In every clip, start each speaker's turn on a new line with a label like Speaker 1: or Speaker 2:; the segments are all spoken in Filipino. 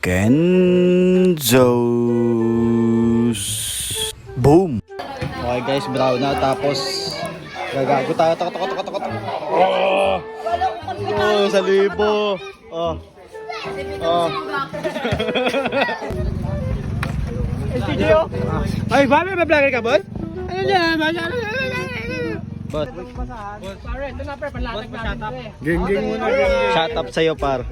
Speaker 1: Kenzo's Boom. Okay guys, brown na tapos gagago tayo. Oh, sa libo. Oh.
Speaker 2: Ay, ba? May vlogger ka, boss? Ano yan?
Speaker 1: Boss,
Speaker 2: Pare, ito na, pre. Panlatag natin, pre.
Speaker 3: Geng muna,
Speaker 1: shout up sa'yo par.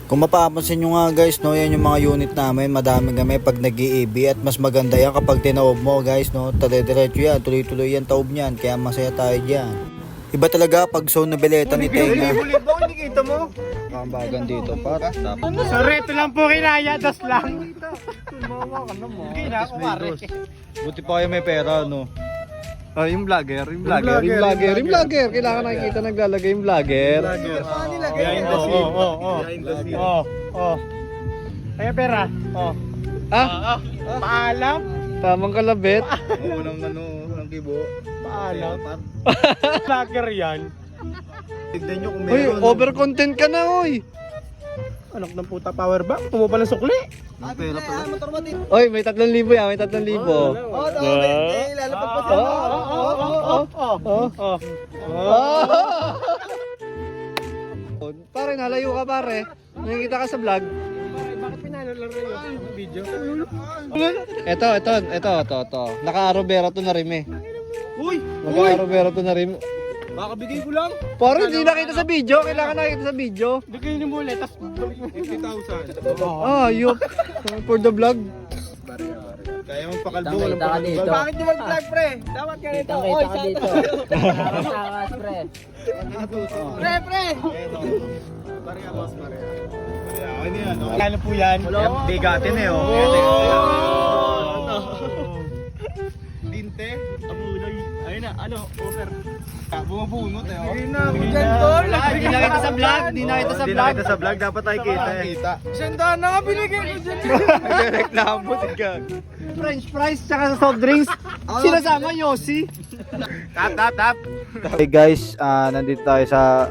Speaker 1: Kung mapapansin nyo nga guys, no, yan yung mga unit namin, madami kami pag nag-i-EB at mas maganda yan kapag tinaob mo guys, no, dire-diretso yan, tuloy-tuloy yan taob niyan, kaya masaya tayo dyan. Iba talaga pag zone na beleta ni Tenga.
Speaker 3: Ulit ba kung nakikita mo?
Speaker 1: Kambagan dito par.
Speaker 2: Sorry, ito lang po kinaya. Das lang.
Speaker 3: Tumawa ka naman.
Speaker 2: Hindi na ako, pare.
Speaker 1: Buti pa kayo may pera, no.
Speaker 3: Ah, yung vlogger.
Speaker 1: Yung vlogger. Kailangan nakikita naglalagay yung vlogger.
Speaker 3: Behind the scene. Behind the scene.
Speaker 2: Kaya pera. Paalam.
Speaker 1: Tamang kalabit.
Speaker 3: Unang ng kibo.
Speaker 2: Paalam. Vlogger yan.
Speaker 3: Tignan nyo kung
Speaker 1: Uy,
Speaker 3: meron.
Speaker 1: over-content ka na, uy.
Speaker 2: Anak ng puta, power bank. Tumo pa ng sukli.
Speaker 3: Ang pera pala.
Speaker 1: Uy, may 3,000 yan, may 3,000.
Speaker 3: Lalapag pa siya.
Speaker 1: Pare, nalayo ka pare. Nakikita ka sa vlog.
Speaker 2: Bakit pinalala rin yung video?
Speaker 1: Ito. Naka-arobera to na rin eh.
Speaker 2: Uy!
Speaker 1: Naka-arobera to na rin.
Speaker 2: Baka bigay ko lang.
Speaker 1: Pare, hindi nakita sa video. Kailangan nakita sa video.
Speaker 2: Bigay niyo muli, tas
Speaker 3: 50,000.
Speaker 1: Ayop. For the vlog.
Speaker 3: Kaya mong pakalbo.
Speaker 4: Kita ka dito.
Speaker 2: bakit di mag-vlog, pre? Dapat ka nito.
Speaker 4: Kita ka dito. Takas, pre.
Speaker 2: Pre!
Speaker 3: Pareha, boss, pareha. Okay na yan.
Speaker 2: Kano po yan?
Speaker 1: Bigatin eh, oh.
Speaker 3: Dinte.
Speaker 2: Abuloy. Ayun na, ano, offer.
Speaker 3: Bumabunot eh.
Speaker 2: Bigay na, bigyan tol.
Speaker 1: Hindi nakita sa vlog. Hindi nakita sa vlog.
Speaker 3: sa vlog, dapat tayo kita eh.
Speaker 2: Senda na nga binigay ko dyan.
Speaker 1: Nagreklamo si Gag. French fries tsaka sa soft drinks. Sinasama Yossi.
Speaker 3: Tap.
Speaker 1: Hey guys, nandito tayo sa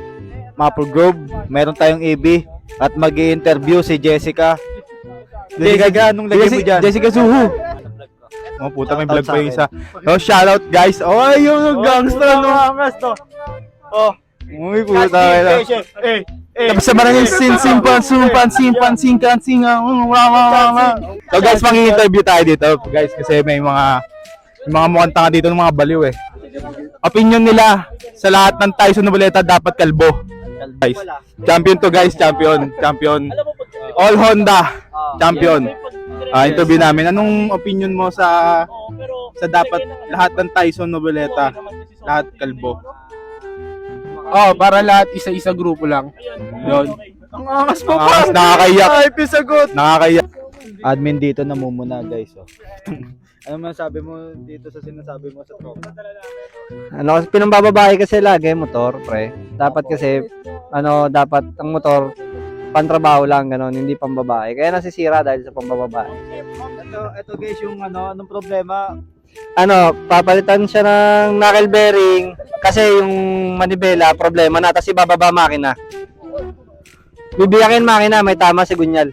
Speaker 1: Maple Grove. Meron tayong EB at mag-i-interview si Jessica. Jessica, anong lagay mo dyan?
Speaker 3: Jessica Suhu. Oh, puta, may vlog pa yung isa. Oh, shoutout guys. Oh, yung gangster no.
Speaker 1: Oh,
Speaker 3: Uy, puta ka. Tapos sa maraming simpan. So guys, mangi-interview tayo dito, guys, kasi may mga mukhang tanga dito ng mga baliw eh. Opinion nila sa lahat ng Tyson Noveleta dapat kalbo. Guys, champion to guys, champion. All Honda, champion. Interview namin. Anong opinion mo sa dapat lahat ng Tyson Noveleta, lahat kalbo? Oh, para lahat isa-isa grupo lang. Yun.
Speaker 2: Ang angas mo
Speaker 3: pa. Nakakayak.
Speaker 2: Ay, pisagot.
Speaker 3: Nakakayak.
Speaker 1: admin dito namumuna guys. Oh. Ano masabi mo dito sa sinasabi mo sa tropa?
Speaker 4: Ano kasi pinambababae kasi lagi motor, pre. Dapat kasi dapat ang motor pantrabaho lang ganon, hindi pambabae. Kaya nasisira dahil sa pambababae.
Speaker 1: Ito guys yung anong problema.
Speaker 4: Papalitan siya ng knuckle bearing kasi yung manibela problema na tapos ibababa makina. Bibiyakin makina, may tama si Gunyal.